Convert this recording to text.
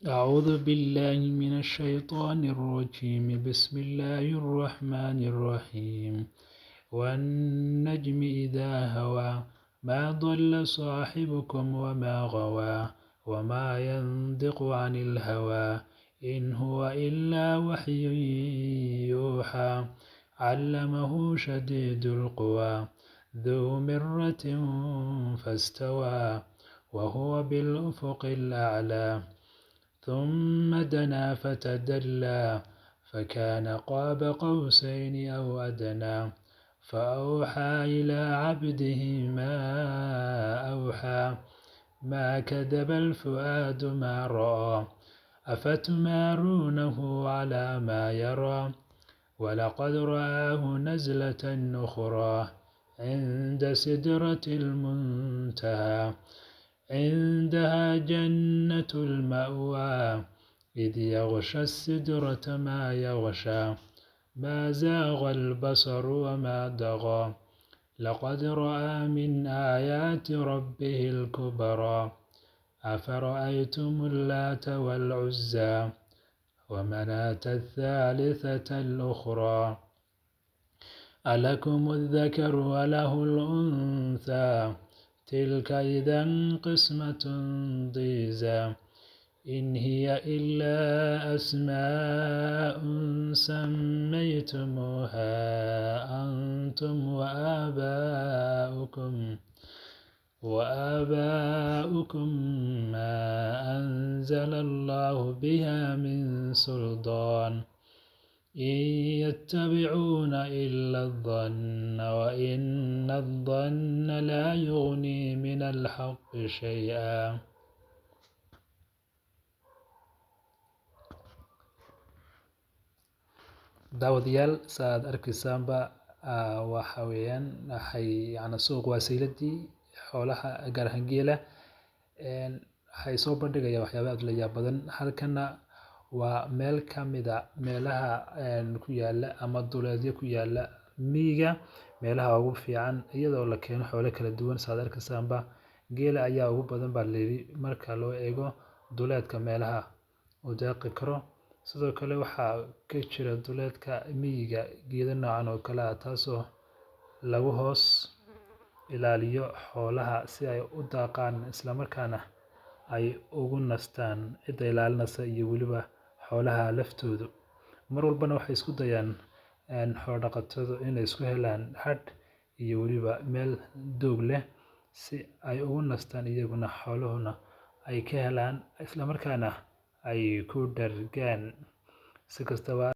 أعوذ بالله من الشيطان الرجيم. بسم الله الرحمن الرحيم. والنجم إذا هوى ما ضل صاحبكم وما غوى وما ينطق عن الهوى إن هو إلا وحي يوحى علمه شديد القوى ذو مرة فاستوى وهو بالأفق الأعلى ثم دنا فتدلى فكان قاب قوسين أو أدنى فأوحى إلى عبده ما أوحى ما كذب الفؤاد ما رأى أفتمارونه على ما يرى ولقد رآه نزلة أخرى عند سدرة المنتهى عندها جنة المأوى إذ يغشى السدرة ما يغشى ما زاغ البصر وما طغى لقد رأى من آيات ربه الكبرى أفرأيتم اللات والعزى ومناة الثالثة الأخرى ألكم الذكر وله الأنثى تلك إذا قسمة ضيزى إن هي إلا أسماء سميتموها أنتم وآباؤكم ما أنزل الله بها من سلطان إن يتبعون إلا الظن وإن الظن لا يغني من الحق شيئا. daawadayaal saaad arkaysaanba waxa weeyaan suuq waa sayladii xoolaha gaar ahaan geela waxay soo bandhigayaan waxyaaba aad la yaab badan. halkana waa meel kamida meelaha ku yaala ama duleedyo ku yaala miyiga meelaha ugu fiican iyadoo la keeno xoolo kala duwan. saad arkaysaanba geela ayaa ugu badan baa layidhi marka loo eego duleedka meelaha uu daaqi karo. sidoo kale waxaa ka jira duleedka miyiga geedo noocan oo kale ah taasoo lagu hoos ilaaliyo xoolaha si ay u daaqaan isla markaana ay ugu nastaan cidda ilaalinaysa iyo weliba xoolaha laftoodu. mar walbana waxay isku dayaan xoolo dhaqatadu inay isku helaan hadh iyo weliba meel doog leh si ay ugu nastaan iyaguna xooluhuna ay ka helaan isla markaana ay ku dhargaan. si kastaba